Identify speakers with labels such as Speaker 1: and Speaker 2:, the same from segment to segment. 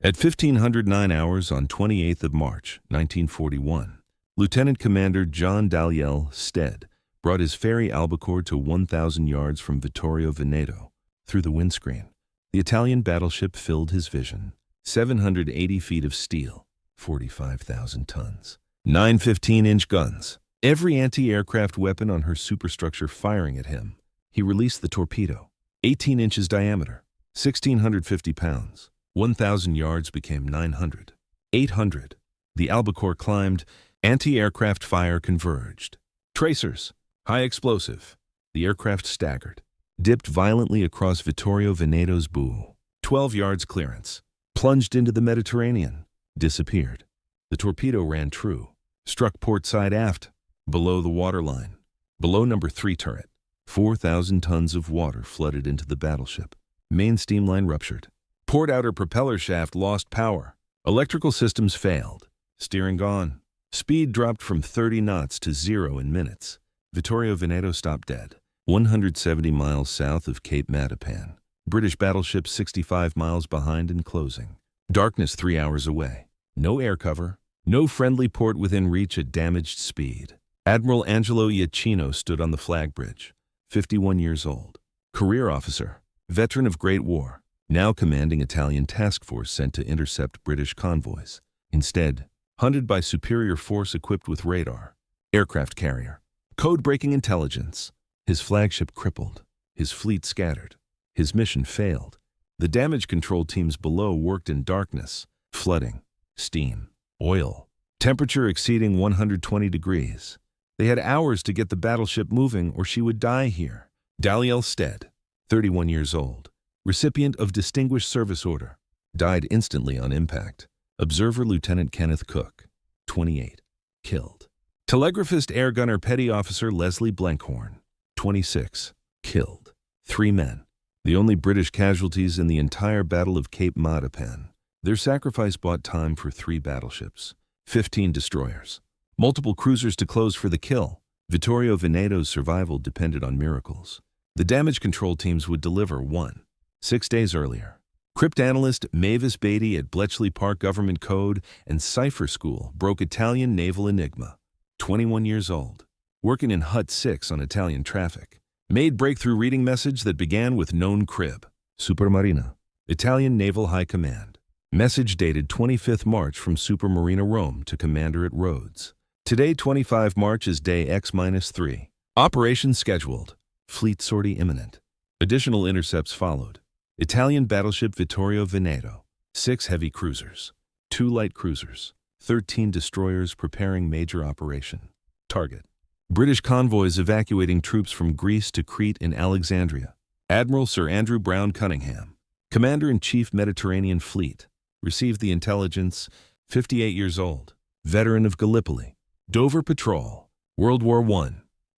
Speaker 1: At 1509 hours on 28th of March, 1941, Lieutenant Commander John Daniel Stead brought his ferry albacore to 1,000 yards from Vittorio, Veneto. Through the windscreen, the Italian battleship filled his vision. 780 feet of steel, 45,000 tons, 9 15-inch guns, every anti-aircraft weapon on her superstructure firing at him. He released the torpedo, 18 inches diameter, 1,650 pounds. 1,000 yards became 900. 800. The albacore climbed. Anti-aircraft fire converged. Tracers. High explosive. The aircraft staggered. Dipped violently across Vittorio Veneto's bow. 12 yards clearance. Plunged into the Mediterranean. Disappeared. The torpedo ran true. Struck port side aft. Below the waterline. Below number 3 turret. 4,000 tons of water flooded into the battleship. Main steam line ruptured. Port outer propeller shaft lost power. Electrical systems failed. Steering gone. Speed dropped from 30 knots to 0 in minutes. Vittorio Veneto stopped dead. 170 miles south of Cape Matapan. British battleship 65 miles behind and closing. Darkness 3 hours away. No air cover. No friendly port within reach at damaged speed. Admiral Angelo Iacchino stood on the flag bridge. 51 years old. Career officer. Veteran of Great War. Now commanding Italian task force sent to intercept British convoys. Instead, hunted by superior force equipped with radar, aircraft carrier, code-breaking intelligence. His flagship crippled, his fleet scattered, his mission failed. The damage control teams below worked in darkness, flooding, steam, oil, temperature exceeding 120 degrees. They had hours to get the battleship moving or she would die here. Daniel Stead, 31 years old. Recipient of Distinguished Service Order, died instantly on impact. Observer Lieutenant Kenneth Cook, 28, killed. Telegraphist Air Gunner Petty Officer Leslie Blenkhorn, 26, killed. 3 men, the only British casualties in the entire Battle of Cape Matapan. Their sacrifice bought time for 3 battleships, 15 destroyers, multiple cruisers to close for the kill. Vittorio Veneto's survival depended on miracles. The damage control teams would deliver 1. 6 days earlier, cryptanalyst Mavis Beatty at Bletchley Park Government Code and Cipher School broke Italian naval enigma. 21 years old, working in Hut 6 on Italian traffic. Made breakthrough reading message that began with known crib. Supermarina, Italian Naval High Command. Message dated 25th March from Supermarina Rome to Commander at Rhodes. Today, 25 March, is day X-3. Operation scheduled. Fleet sortie imminent. Additional intercepts followed. Italian battleship Vittorio Veneto, 6 heavy cruisers, 2 light cruisers, 13 destroyers preparing major operation. Target. British convoys evacuating troops from Greece to Crete in Alexandria. Admiral Sir Andrew Brown Cunningham, Commander-in-Chief Mediterranean Fleet, received the intelligence, 58 years old, veteran of Gallipoli. Dover Patrol, World War I,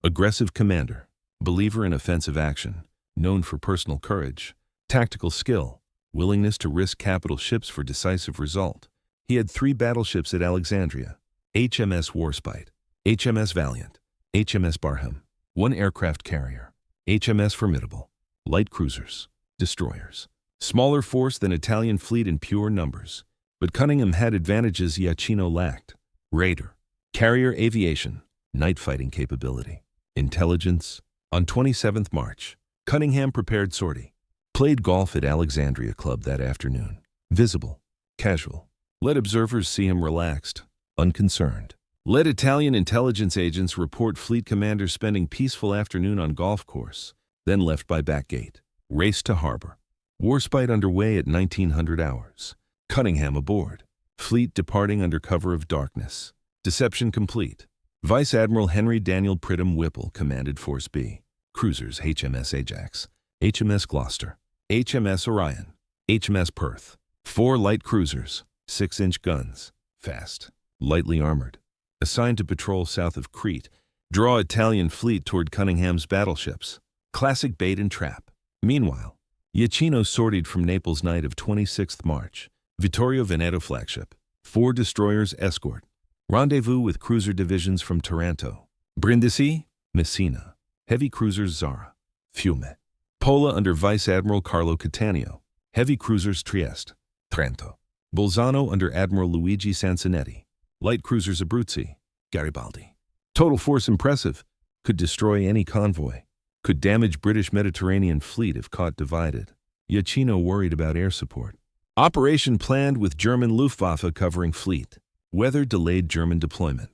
Speaker 1: aggressive commander, believer in offensive action, known for personal courage, tactical skill, willingness to risk capital ships for decisive result. He had 3 battleships at Alexandria, HMS Warspite, HMS Valiant, HMS Barham, 1 aircraft carrier, HMS Formidable, light cruisers, destroyers. Smaller force than Italian fleet in pure numbers, but Cunningham had advantages Iacchino lacked. Radar, carrier aviation, night fighting capability, intelligence. On 27th March, Cunningham prepared sortie. Played golf at Alexandria Club that afternoon. Visible, casual. Let observers see him relaxed, unconcerned. Let Italian intelligence agents report fleet commander spending peaceful afternoon on golf course, then left by back gate. Race to harbor. Warspite underway at 1900 hours. Cunningham aboard. Fleet departing under cover of darkness. Deception complete. Vice Admiral Henry Daniel Pridham Whipple commanded Force B. Cruisers HMS Ajax, HMS Gloucester, HMS Orion, HMS Perth. 4 light cruisers, 6-inch guns, fast, lightly armored. Assigned to patrol south of Crete, draw Italian fleet toward Cunningham's battleships. Classic bait and trap. Meanwhile, Iacchino sortied from Naples night of 26th March. Vittorio Veneto flagship. 4 destroyers escort. Rendezvous with cruiser divisions from Taranto. Brindisi, Messina. Heavy cruisers Zara, Fiume. Pola under Vice Admiral Carlo Cattaneo. Heavy cruisers Trieste, Trento. Bolzano under Admiral Luigi Sansonetti. Light cruisers Abruzzi, Garibaldi. Total force impressive. Could destroy any convoy. Could damage British Mediterranean fleet if caught divided. Iachino worried about air support. Operation planned with German Luftwaffe covering fleet. Weather delayed German deployment.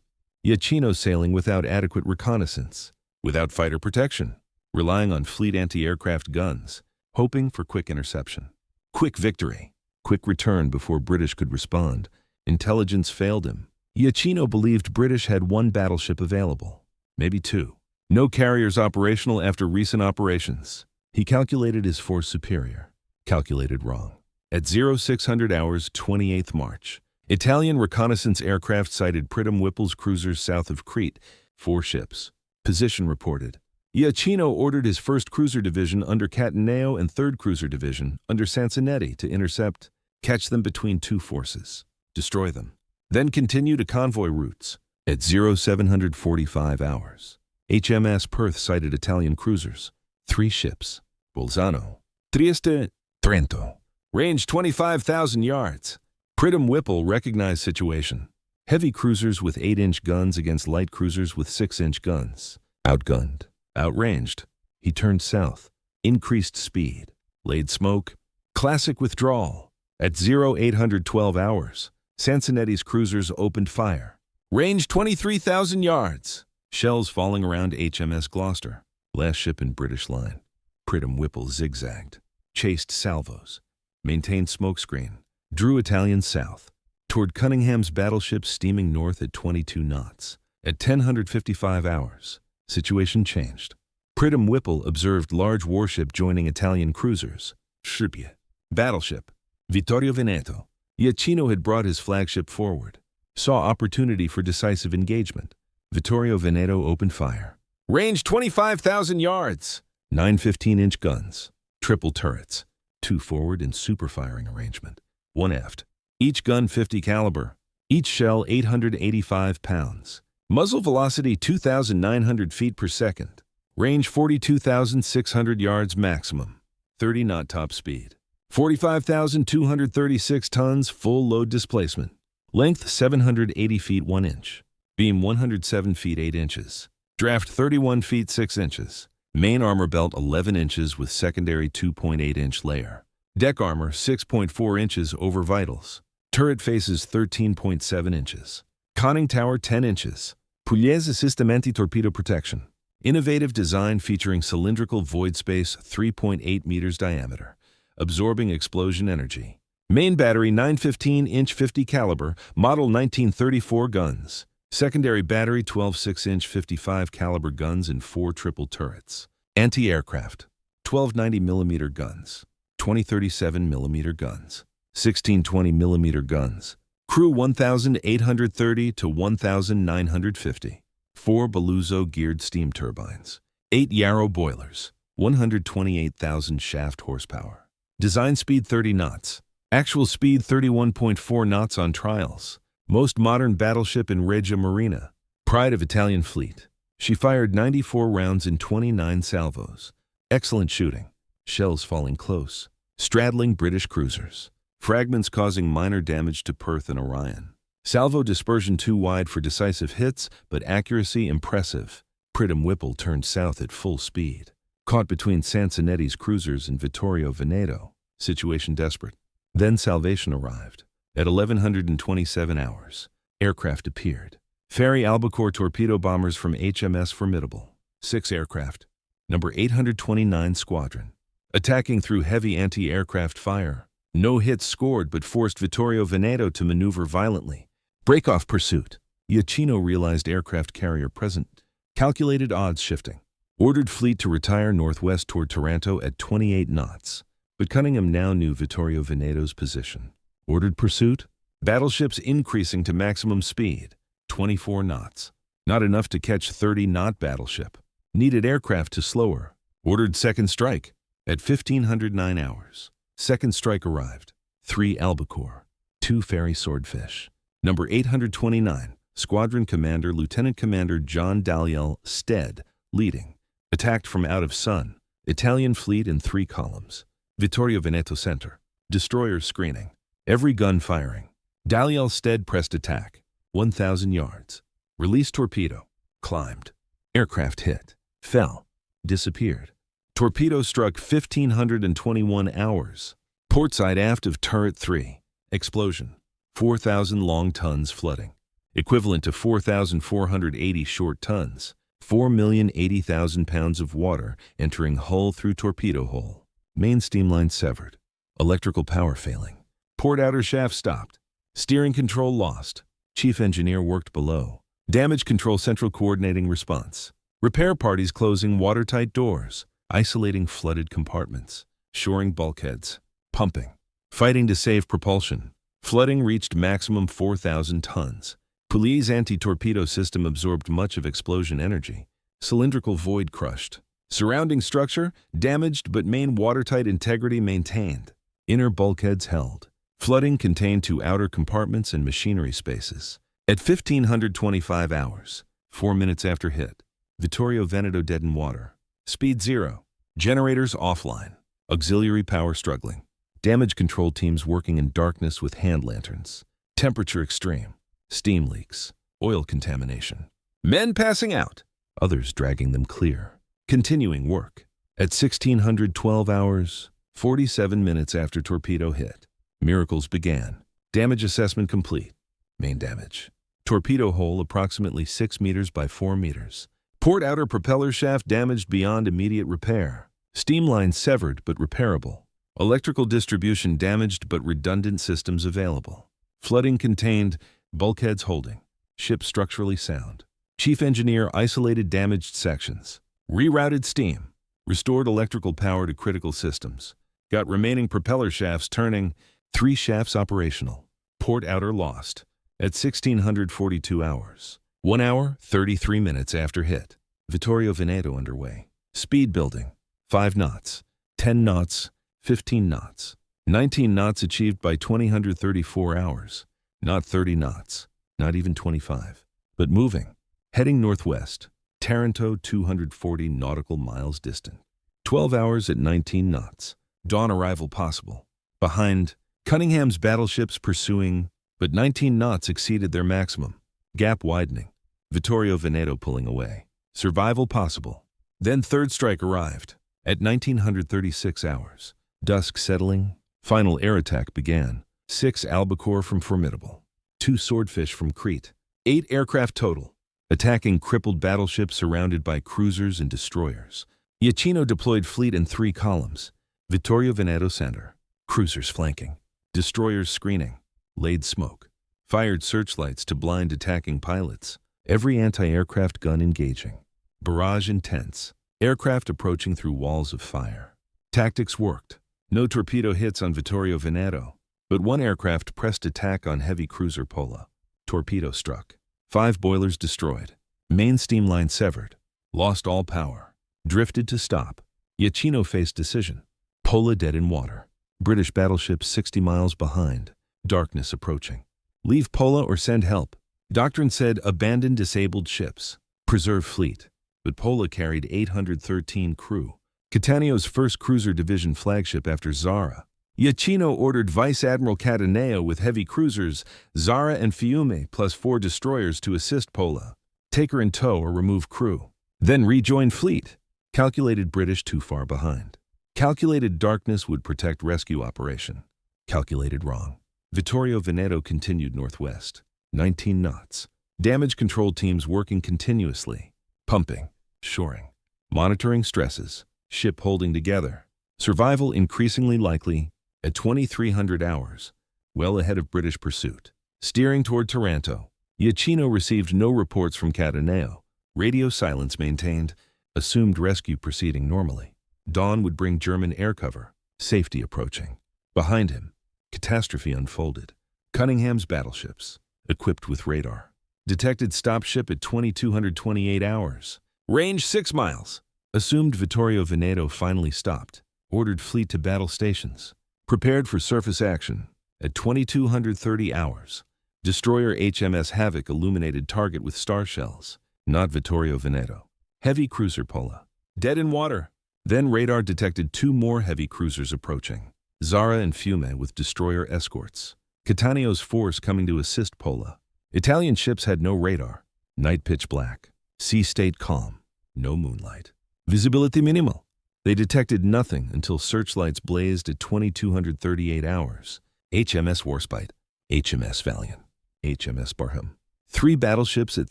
Speaker 1: Iachino sailing without adequate reconnaissance. Without fighter protection. Relying on fleet anti-aircraft guns. Hoping for quick interception. Quick victory. Quick return before British could respond. Intelligence failed him. Iachino believed British had one battleship available. Maybe two. No carriers operational after recent operations. He calculated his force superior. Calculated wrong. At 0600 hours, 28th March, Italian reconnaissance aircraft sighted Pridham Whipple's cruisers south of Crete. 4 ships. Position reported. Iachino ordered his 1st Cruiser Division under Cataneo and 3rd Cruiser Division under Sansonetti to intercept, catch them between 2 forces, destroy them. Then continue to convoy routes. At 0745 hours, HMS Perth sighted Italian cruisers. 3 ships. Bolzano. Trieste. Trento. Range 25,000 yards. Pridham Whipple recognized situation. Heavy cruisers with 8-inch guns against light cruisers with 6-inch guns. Outgunned. Outranged. He turned south. Increased speed. Laid smoke. Classic withdrawal. At 0812 hours, Sansonetti's cruisers opened fire. Range 23,000 yards. Shells falling around HMS Gloucester. Last ship in British line. Pridham Whipple zigzagged. Chased salvos. Maintained smokescreen. Drew Italians south. Toward Cunningham's battleship steaming north at 22 knots. At 10:55 hours, situation changed. Pridham Whipple observed large warship joining Italian cruisers. Shribia. Battleship. Vittorio Veneto. Iachino had brought his flagship forward. Saw opportunity for decisive engagement. Vittorio Veneto opened fire. Range 25,000 yards. 9 15-inch guns. Triple turrets. 2 forward and super firing arrangement. 1 aft. Each gun 50 caliber. Each shell 885 pounds. Muzzle velocity 2,900 feet per second. Range 42,600 yards maximum. 30 knot top speed. 45,236 tons full load displacement. Length 780 feet 1 inch. Beam 107 feet 8 inches. Draft 31 feet 6 inches. Main armor belt 11 inches with secondary 2.8-inch layer. Deck armor 6.4 inches over vitals. Turret faces 13.7 inches. Conning tower 10 inches. Pugliese Sistementi torpedo protection. Innovative design featuring cylindrical void space 3.8 meters diameter. Absorbing explosion energy. Main battery 915-inch 50 caliber, model 1934 guns. Secondary battery 12 6-inch 55 caliber guns and 4 triple turrets. Anti-aircraft 1290 mm guns. 2037 mm guns. 1620 mm guns. Crew 1,830 to 1,950. 4 Beluzzo geared steam turbines. 8 Yarrow boilers. 128,000 shaft horsepower. Design speed 30 knots. Actual speed 31.4 knots on trials. Most modern battleship in Regia Marina. Pride of Italian fleet. She fired 94 rounds in 29 salvos. Excellent shooting. Shells falling close. Straddling British cruisers. Fragments causing minor damage to Perth and Orion. Salvo dispersion too wide for decisive hits, but accuracy impressive. Pridham Whipple turned south at full speed. Caught between Sansonetti's cruisers and Vittorio Veneto. Situation desperate. Then salvation arrived. At 1127 hours, aircraft appeared. Ferry Albacore torpedo bombers from HMS Formidable. 6 aircraft. Number 829 Squadron. Attacking through heavy anti-aircraft fire. No hits scored but forced Vittorio Veneto to maneuver violently. Break-off pursuit. Iachino realized aircraft carrier present. Calculated odds shifting. Ordered fleet to retire northwest toward Taranto at 28 knots. But Cunningham now knew Vittorio Veneto's position. Ordered pursuit. Battleships increasing to maximum speed. 24 knots. Not enough to catch 30-knot battleship. Needed aircraft to slower. Ordered second strike. At 1509 hours. Second strike arrived. 3 Albacore. 2 Ferry Swordfish. Number 829. Squadron Commander Lieutenant Commander John Dalyell Stead, leading. Attacked from out of sun. Italian fleet in 3 columns. Vittorio Veneto center. Destroyer screening. Every gun firing. Dalyell Stead pressed attack. 1,000 yards. Released torpedo. Climbed. Aircraft hit. Fell. Disappeared. Torpedo struck 1,521 hours. Portside aft of turret 3. Explosion. 4,000 long tons flooding. Equivalent to 4,480 short tons. 4,080,000 pounds of water entering hull through torpedo hole. Main steamline severed. Electrical power failing. Port outer shaft stopped. Steering control lost. Chief engineer worked below. Damage control central coordinating response. Repair parties closing watertight doors. Isolating flooded compartments. Shoring bulkheads. Pumping. Fighting to save propulsion. Flooding reached maximum 4,000 tons. Pouilly's anti-torpedo system absorbed much of explosion energy. Cylindrical void crushed. Surrounding structure damaged but main watertight integrity maintained. Inner bulkheads held. Flooding contained to outer compartments and machinery spaces. At 1,525 hours, 4 minutes after hit, Vittorio Veneto dead in water. Speed 0. Generators offline. Auxiliary power struggling. Damage control teams working in darkness with hand lanterns. Temperature extreme. Steam leaks. Oil contamination. Men passing out. Others dragging them clear. Continuing work. At 1,612 hours, 47 minutes after torpedo hit, miracles began. Damage assessment complete. Main damage. Torpedo hole approximately 6 meters by 4 meters. Port outer propeller shaft damaged beyond immediate repair. Steam line severed but repairable. Electrical distribution damaged but redundant systems available. Flooding contained, bulkheads holding. Ship structurally sound. Chief engineer isolated damaged sections. Rerouted steam. Restored electrical power to critical systems. Got remaining propeller shafts turning. 3 shafts operational. Port outer lost. At 1,642 hours. 1 hour, 33 minutes after hit. Vittorio Veneto underway. Speed building. 5 knots. 10 knots. 15 knots. 19 knots achieved by 2,034 hours. Not 30 knots. Not even 25. But moving. Heading northwest. Taranto 240 nautical miles distant. 12 hours at 19 knots. Dawn arrival possible. Behind, Cunningham's battleships pursuing, but 19 knots exceeded their maximum. Gap widening. Vittorio Veneto pulling away. Survival possible. Then third strike arrived. At 1,936 hours. Dusk settling. Final air attack began. 6 albacore from Formidable. 2 swordfish from Crete. 8 aircraft total. Attacking crippled battleships surrounded by cruisers and destroyers. Iachino deployed fleet in 3 columns. Vittorio Veneto center. Cruisers flanking. Destroyers screening. Laid smoke. Fired searchlights to blind attacking pilots. Every anti-aircraft gun engaging. Barrage intense. Aircraft approaching through walls of fire. Tactics worked. No torpedo hits on Vittorio Veneto, but 1 aircraft pressed attack on heavy cruiser Pola. Torpedo struck. 5 boilers destroyed. Main steam line severed. Lost all power. Drifted to stop. Iachino faced decision. Pola dead in water. British battleship 60 miles behind. Darkness approaching. Leave Pola or send help. Doctrine said abandon disabled ships. Preserve fleet. But Pola carried 813 crew. Catanio's first cruiser division flagship after Zara. Iachino ordered Vice Admiral Cataneo with heavy cruisers, Zara and Fiume, plus 4 destroyers to assist Pola. Take her in tow or remove crew. Then rejoin fleet. Calculated British too far behind. Calculated darkness would protect rescue operation. Calculated wrong. Vittorio Veneto continued northwest. 19 knots. Damage control teams working continuously. Pumping. Shoring. Monitoring stresses. Ship holding together. Survival increasingly likely. At 2,300 hours. Well ahead of British pursuit. Steering toward Taranto. Iachino received no reports from Cataneo. Radio silence maintained. Assumed rescue proceeding normally. Dawn would bring German air cover. Safety approaching. Behind him. Catastrophe unfolded. Cunningham's battleships. Equipped with radar. Detected stop ship at 2,228 hours. Range 6 miles. Assumed Vittorio Veneto finally stopped. Ordered fleet to battle stations. Prepared for surface action. At 2,230 hours. Destroyer HMS Havoc illuminated target with star shells. Not Vittorio Veneto. Heavy cruiser Pola. Dead in water. Then radar detected 2 more heavy cruisers approaching. Zara and Fiume with destroyer escorts. Cattaneo force coming to assist Pola. Italian ships had no radar. Night pitch black. Sea state calm. No moonlight. Visibility minimal. They detected nothing until searchlights blazed at 2238 hours. HMS Warspite, HMS Valiant, HMS Barham. 3 battleships at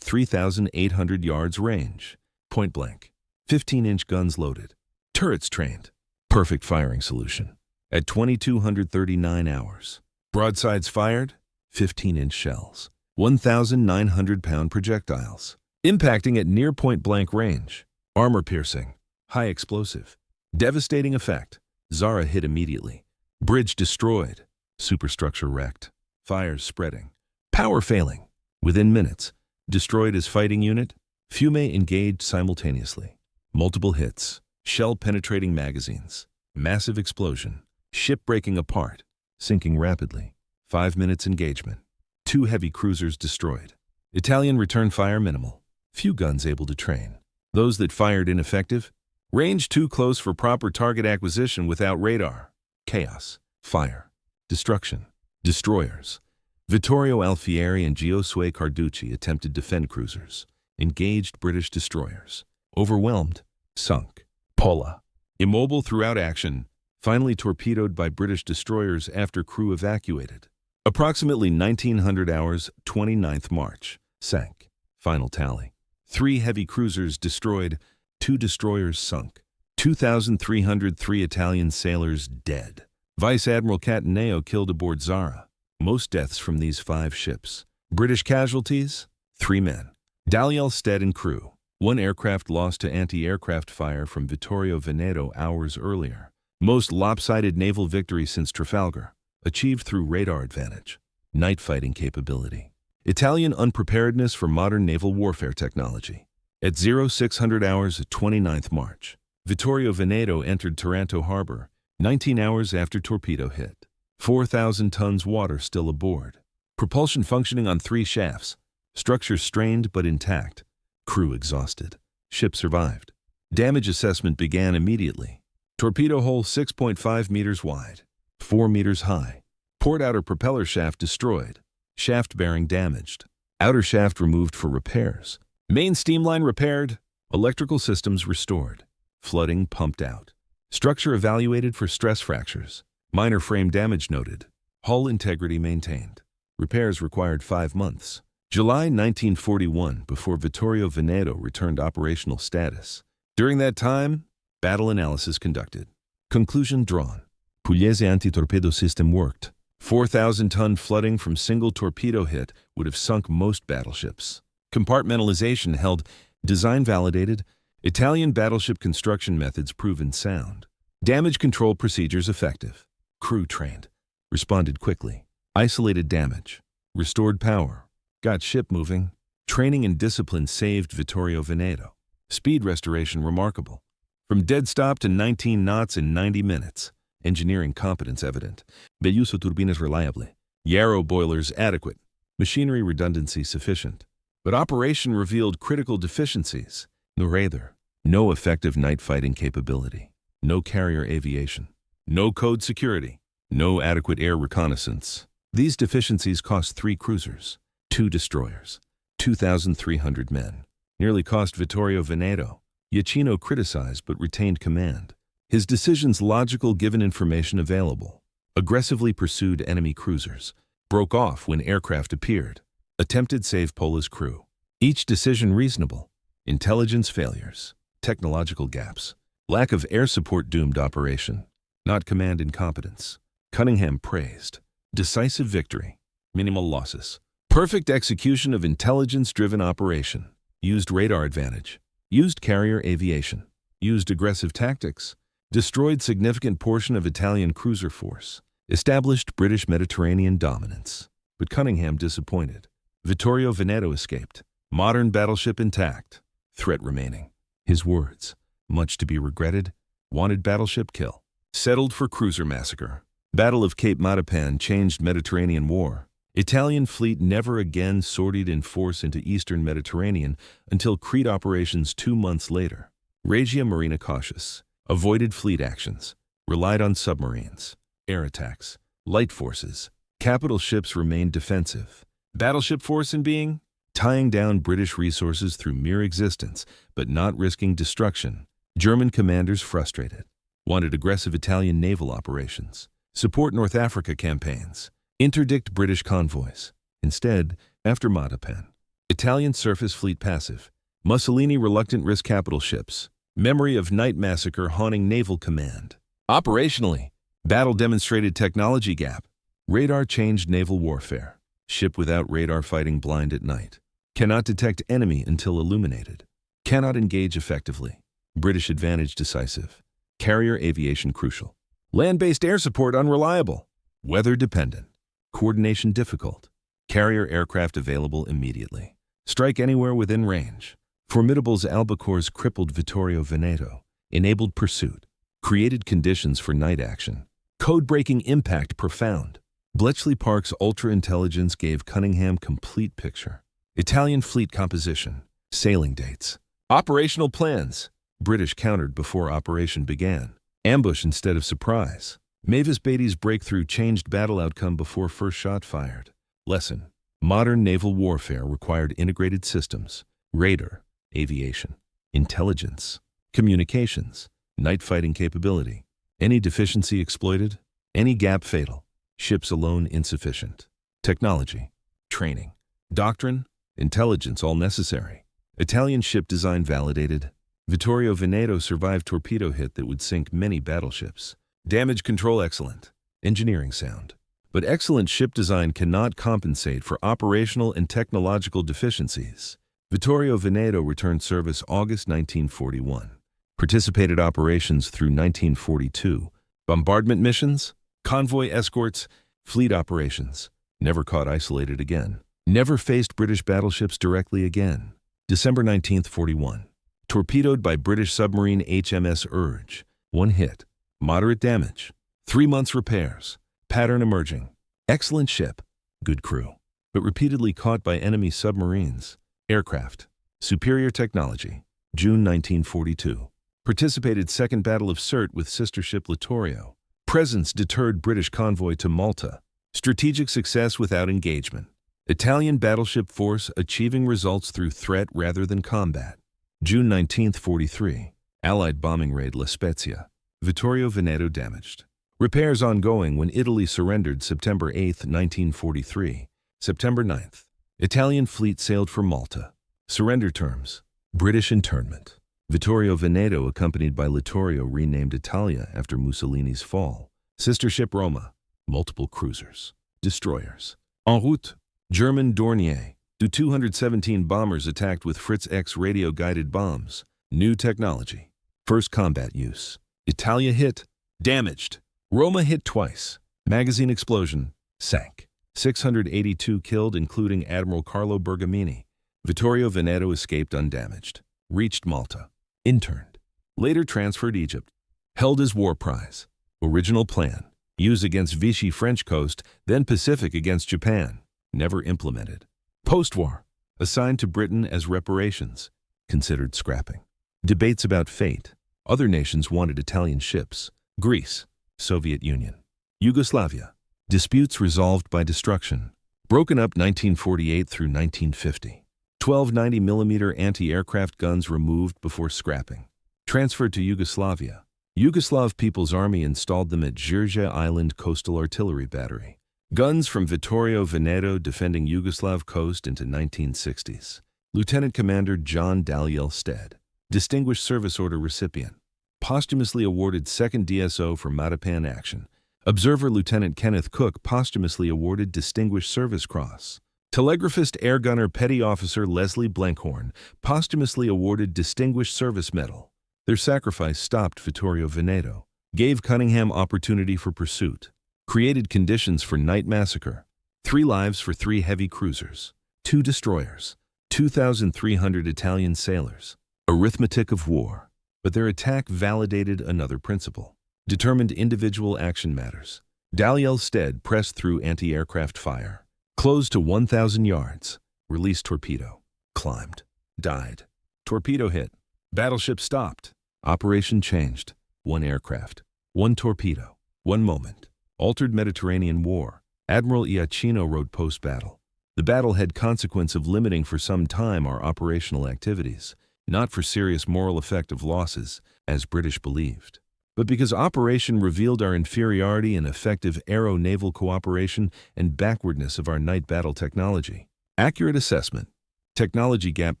Speaker 1: 3,800 yards range. Point blank. 15-inch guns loaded. Turrets trained. Perfect firing solution. At 2239 hours. Broadsides fired. 15-inch shells. 1,900-pound projectiles. Impacting at near point-blank range. Armor piercing. High explosive. Devastating effect. Zara hit immediately. Bridge destroyed. Superstructure wrecked. Fires spreading. Power failing. Within minutes. Destroyed as fighting unit. Fume engaged simultaneously. Multiple hits. Shell-penetrating magazines. Massive explosion. Ship breaking apart. Sinking rapidly. 5 minutes engagement. 2 heavy cruisers destroyed. Italian return fire minimal. Few guns able to train. Those that fired ineffective. Range too close for proper target acquisition without radar. Chaos. Fire. Destruction. Destroyers. Vittorio Alfieri and Giosuè Carducci attempted defend cruisers. Engaged British destroyers. Overwhelmed. Sunk. Pola. Immobile throughout action. Finally torpedoed by British destroyers after crew evacuated. Approximately 1900 hours, 29th March. Sank. Final tally. 3 heavy cruisers destroyed. 2 destroyers sunk. 2,303 Italian sailors dead. Vice Admiral Cattaneo killed aboard Zara. Most deaths from these 5 ships. British casualties? 3 men. Dalyell Stead and crew. 1 aircraft lost to anti-aircraft fire from Vittorio Veneto hours earlier. Most lopsided naval victory since Trafalgar. Achieved through radar advantage. Night fighting capability. Italian unpreparedness for modern naval warfare technology. At 0600 hours at 29th March, Vittorio Veneto entered Taranto harbor, 19 hours after torpedo hit. 4,000 tons water still aboard. Propulsion functioning on 3 shafts. Structure strained but intact. Crew exhausted. Ship survived. Damage assessment began immediately. Torpedo hole 6.5 meters wide, 4 meters high. Port outer propeller shaft destroyed. Shaft bearing damaged. Outer shaft removed for repairs. Main steamline repaired. Electrical systems restored. Flooding pumped out. Structure evaluated for stress fractures. Minor frame damage noted. Hull integrity maintained. Repairs required 5 months. July 1941 before Vittorio Veneto returned operational status. During that time, battle analysis conducted. Conclusion drawn. Pugliese anti-torpedo system worked. 4,000-ton flooding from single torpedo hit would have sunk most battleships. Compartmentalization held. Design validated. Italian battleship construction methods proven sound. Damage control procedures effective. Crew trained. Responded quickly. Isolated damage. Restored power. Got ship moving. Training and discipline saved Vittorio Veneto. Speed restoration remarkable. From dead stop to 19 knots in 90 minutes. Engineering competence evident. Bel uso turbinas reliably. Yarrow boilers adequate. Machinery redundancy sufficient. But operation revealed critical deficiencies. No radar. No effective night fighting capability. No carrier aviation. No code security. No adequate air reconnaissance. These deficiencies cost 3 cruisers, 2 destroyers, 2,300 men. Nearly cost Vittorio Veneto. Iachino criticized but retained command. His decisions logical given information available. Aggressively pursued enemy cruisers. Broke off when aircraft appeared. Attempted save Pola's crew. Each decision reasonable. Intelligence failures. Technological gaps. Lack of air support doomed operation. Not command incompetence. Cunningham praised. Decisive victory. Minimal losses. Perfect execution of intelligence-driven operation. Used radar advantage. Used carrier aviation. Used aggressive tactics. Destroyed significant portion of Italian cruiser force. Established British Mediterranean dominance. But Cunningham disappointed. Vittorio Veneto escaped. Modern battleship intact. Threat remaining. His words. Much to be regretted. Wanted battleship kill. Settled for cruiser massacre. Battle of Cape Matapan changed Mediterranean war. Italian fleet never again sortied in force into eastern Mediterranean until Crete operations 2 months later. Regia Marina cautious. Avoided fleet actions. Relied on submarines. Air attacks. Light forces. Capital ships remained defensive. Battleship force in being? Tying down British resources through mere existence, but not risking destruction. German commanders frustrated. Wanted aggressive Italian naval operations. Support North Africa campaigns. Interdict British convoys. Instead, after Matapan. Italian surface fleet passive. Mussolini reluctant risk capital ships. Memory of night massacre haunting naval command. Operationally, battle demonstrated technology gap. Radar changed naval warfare. Ship without radar fighting blind at night. Cannot detect enemy until illuminated. Cannot engage effectively. British advantage decisive. Carrier aviation crucial. Land-based air support unreliable. Weather dependent. Coordination difficult. Carrier aircraft available immediately. Strike anywhere within range. Formidable's albacores crippled Vittorio Veneto. Enabled pursuit. Created conditions for night action. Code-breaking impact profound. Bletchley Park's ultra-intelligence gave Cunningham complete picture. Italian fleet composition. Sailing dates. Operational plans. British countered before operation began. Ambush instead of surprise. Mavis Beatty's breakthrough changed battle outcome before first shot fired. Lesson. Modern naval warfare required integrated systems. Radar. Aviation. Intelligence. Communications. Night fighting capability. Any deficiency exploited. Any gap fatal. Ships alone insufficient. Technology. Training. Doctrine. Intelligence all necessary. Italian ship design validated. Vittorio Veneto survived torpedo hit that would sink many battleships. Damage control excellent. Engineering sound. But excellent ship design cannot compensate for operational and technological deficiencies. Vittorio Veneto returned service August 1941. Participated operations through 1942. Bombardment missions, convoy escorts, fleet operations. Never caught isolated again. Never faced British battleships directly again. December 19, 41. Torpedoed by British submarine HMS Urge. 1 hit. Moderate damage. 3 months repairs. Pattern emerging. Excellent ship. Good crew. But repeatedly caught by enemy submarines. Aircraft. Superior technology. June 1942. Participated Second Battle of Sirte with sister ship Vittorio. Presence deterred British convoy to Malta. Strategic success without engagement. Italian battleship force achieving results through threat rather than combat. June 19, 43. Allied bombing raid La Spezia. Vittorio Veneto damaged. Repairs ongoing when Italy surrendered September 8, 1943. September 9th. Italian fleet sailed for Malta. Surrender terms. British internment. Vittorio Veneto accompanied by Littorio renamed Italia after Mussolini's fall. Sister ship Roma. Multiple cruisers. Destroyers. En route. German Dornier. Do-217 bombers attacked with Fritz X radio-guided bombs. New technology. First combat use. Italia hit. Damaged. Roma hit twice. Magazine explosion. Sank. 682 killed, including Admiral Carlo Bergamini. Vittorio Veneto escaped undamaged. Reached Malta. Interned. Later transferred Egypt. Held as war prize. Original plan. Use against Vichy French coast, then Pacific against Japan. Never implemented. Post-war. Assigned to Britain as reparations. Considered scrapping. Debates about fate. Other nations wanted Italian ships. Greece. Soviet Union. Yugoslavia. Disputes resolved by destruction. Broken up 1948 through 1950. 12 90mm anti-aircraft guns removed before scrapping. Transferred to Yugoslavia. Yugoslav People's Army installed them at Žirje Island Coastal Artillery Battery. Guns from Vittorio Veneto defending Yugoslav coast into 1960s. Lieutenant Commander John Dalyell Stead. Distinguished Service Order recipient. Posthumously awarded 2nd DSO for Matapan action. Observer Lieutenant Kenneth Cook posthumously awarded Distinguished Service Cross. Telegraphist Air Gunner Petty Officer Leslie Blenkhorn posthumously awarded Distinguished Service Medal. Their sacrifice stopped Vittorio Veneto, gave Cunningham opportunity for pursuit, created conditions for night massacre. 3 lives for 3 heavy cruisers, 2 destroyers, 2,300 Italian sailors. Arithmetic of war. But their attack validated another principle. Determined individual action matters. Dalyell Stead pressed through anti-aircraft fire. Closed to 1,000 yards. Released torpedo. Climbed. Died. Torpedo hit. Battleship stopped. Operation changed. 1 aircraft. 1 torpedo. 1 moment. Altered Mediterranean war. Admiral Iachino wrote post-battle, "The battle had consequence of limiting for some time our operational activities, not for serious moral effect of losses, as British believed, but because operation revealed our inferiority in effective aero-naval cooperation and backwardness of our night battle technology. Accurate assessment. Technology gap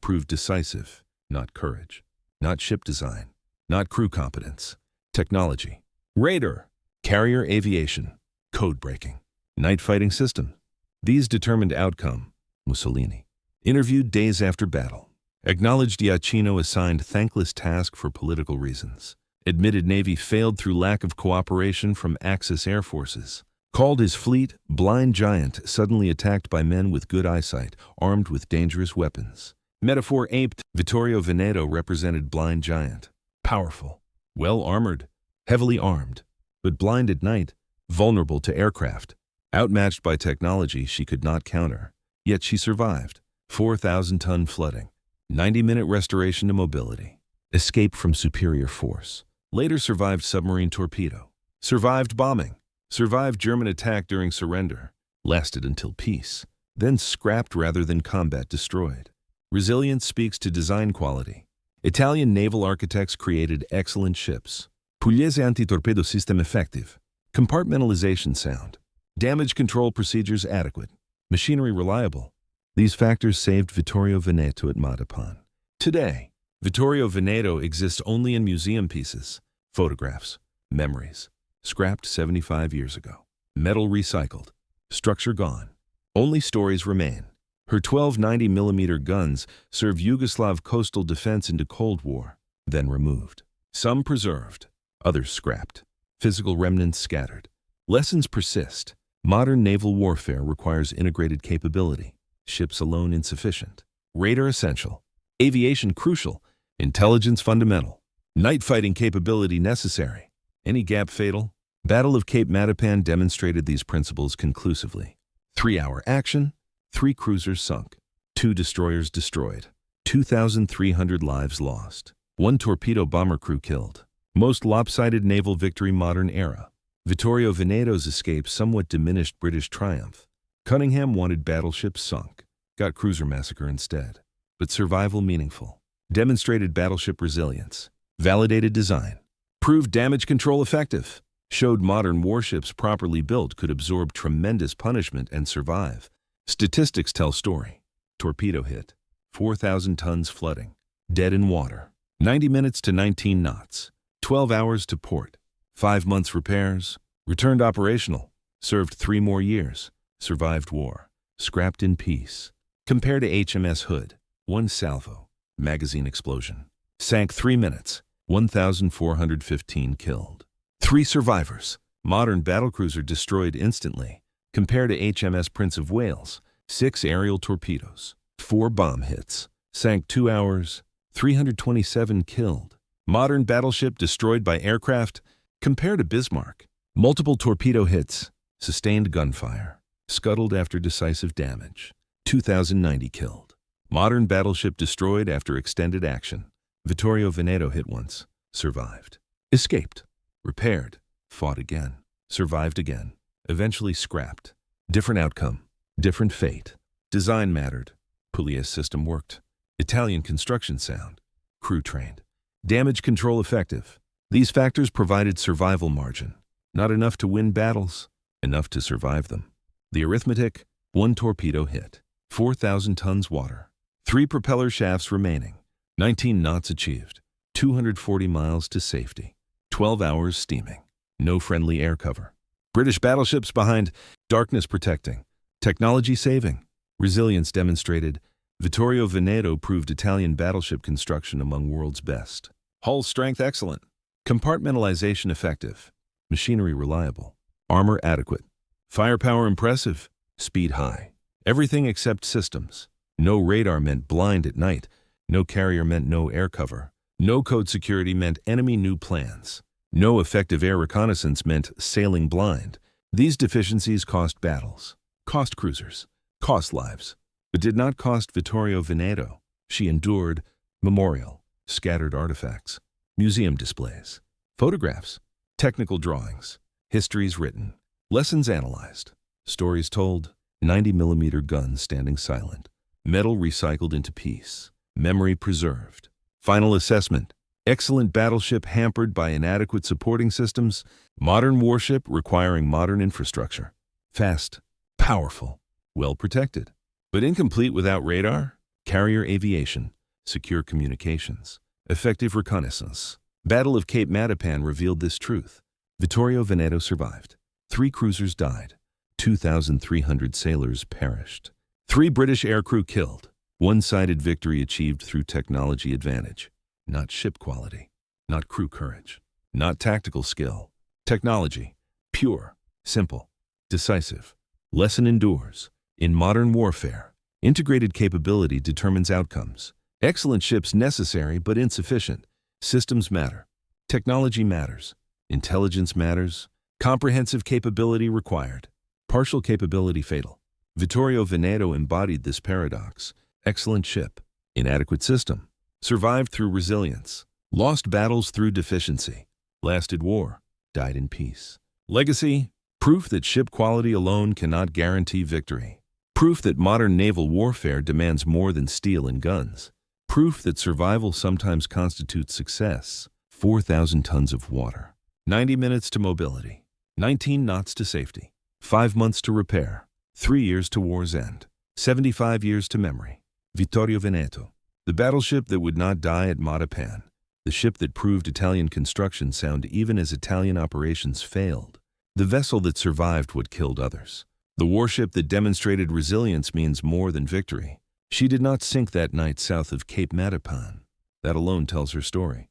Speaker 1: proved decisive, not courage, not ship design, not crew competence. Technology. Radar, carrier aviation, code breaking, night fighting system. These determined outcome." Mussolini. Interviewed days after battle. Acknowledged Iachino assigned thankless task for political reasons. Admitted Navy failed through lack of cooperation from Axis air forces. Called his fleet blind giant suddenly attacked by men with good eyesight, armed with dangerous weapons. Metaphor aped. Vittorio Veneto represented blind giant. Powerful, well-armored, heavily armed, but blind at night, vulnerable to aircraft. Outmatched by technology she could not counter. Yet she survived. 4,000-ton flooding. 90-minute restoration to mobility. Escape from superior force. Later survived submarine torpedo. Survived bombing. Survived German attack during surrender. Lasted until peace. Then scrapped rather than combat destroyed. Resilience speaks to design quality. Italian naval architects created excellent ships. Pugliese anti-torpedo system effective. Compartmentalization sound. Damage control procedures adequate. Machinery reliable. These factors saved Vittorio Veneto at Matapan. Today, Vittorio Veneto exists only in museum pieces, photographs, memories. Scrapped 75 years ago. Metal recycled. Structure gone. Only stories remain. Her 12 90mm guns served Yugoslav coastal defense into Cold War, then removed. Some preserved, others scrapped. Physical remnants scattered. Lessons persist. Modern naval warfare requires integrated capability. Ships alone insufficient. Radar essential. Aviation crucial. Intelligence fundamental. Night fighting capability necessary. Any gap fatal? Battle of Cape Matapan demonstrated these principles conclusively. 3-hour action, 3 cruisers sunk, 2 destroyers destroyed, 2,300 lives lost, 1 torpedo bomber crew killed. Most lopsided naval victory modern era. Vittorio Veneto's escape somewhat diminished British triumph. Cunningham wanted battleships sunk, got cruiser massacre instead. But survival meaningful. Demonstrated battleship resilience. Validated design. Proved damage control effective. Showed modern warships properly built could absorb tremendous punishment and survive. Statistics tell story. Torpedo hit. 4,000 tons flooding. Dead in water. 90 minutes to 19 knots. 12 hours to port. 5 months repairs. Returned operational. Served 3 more years. Survived war. Scrapped in peace. Compare to HMS Hood. 1 salvo. Magazine explosion. Sank 3 minutes. 1,415 killed. 3 survivors. Modern battlecruiser destroyed instantly. Compare to HMS Prince of Wales. 6 aerial torpedoes. 4 bomb hits. Sank 2 hours. 327 killed. Modern battleship destroyed by aircraft. Compare to Bismarck. Multiple torpedo hits. Sustained gunfire. Scuttled after decisive damage. 2,090 killed. Modern battleship destroyed after extended action. Vittorio Veneto hit once. Survived. Escaped. Repaired. Fought again. Survived again. Eventually scrapped. Different outcome. Different fate. Design mattered. Pugliese system worked. Italian construction sound. Crew trained. Damage control effective. These factors provided survival margin. Not enough to win battles, enough to survive them. The arithmetic: 1 torpedo hit. 4,000 tons water. 3 propeller shafts remaining. 19 knots achieved. 240 miles to safety. 12 hours steaming. No friendly air cover. British battleships behind. Darkness protecting. Technology saving. Resilience demonstrated. Vittorio Veneto proved Italian battleship construction among world's best. Hull strength excellent. Compartmentalization effective. Machinery reliable. Armor adequate. Firepower impressive. Speed high. Everything except systems. No radar meant blind at night. No carrier meant no air cover. No code security meant enemy new plans. No effective air reconnaissance meant sailing blind. These deficiencies cost battles, cost cruisers, cost lives, but did not cost Vittorio Veneto. She endured. Memorial, scattered artifacts, museum displays, photographs, technical drawings, histories written, lessons analyzed, Stories told, 90mm gun standing silent. Metal recycled into piece. Memory preserved. Final assessment. Excellent battleship hampered by inadequate supporting systems. Modern warship requiring modern infrastructure. Fast. Powerful. Well protected. But incomplete without radar, carrier aviation, secure communications, effective reconnaissance. Battle of Cape Matapan revealed this truth. Vittorio Veneto survived. 3 cruisers died. 2,300 sailors perished. 3 British aircrew killed. One-sided victory achieved through technology advantage. Not ship quality. Not crew courage. Not tactical skill. Technology. Pure. Simple. Decisive. Lesson endures. In modern warfare, integrated capability determines outcomes. Excellent ships necessary but insufficient. Systems matter. Technology matters. Intelligence matters. Comprehensive capability required. Partial capability fatal. Vittorio Veneto embodied this paradox. Excellent ship. Inadequate system. Survived through resilience. Lost battles through deficiency. Lasted war. Died in peace. Legacy. Proof that ship quality alone cannot guarantee victory. Proof that modern naval warfare demands more than steel and guns. Proof that survival sometimes constitutes success. 4,000 tons of water. 90 minutes to mobility. 19 knots to safety. 5 months to repair. 3 years to war's end. 75 years to memory. Vittorio Veneto. The battleship that would not die at Matapan. The ship that proved Italian construction sound even as Italian operations failed. The vessel that survived what killed others. The warship that demonstrated resilience means more than victory. She did not sink that night south of Cape Matapan. That alone tells her story.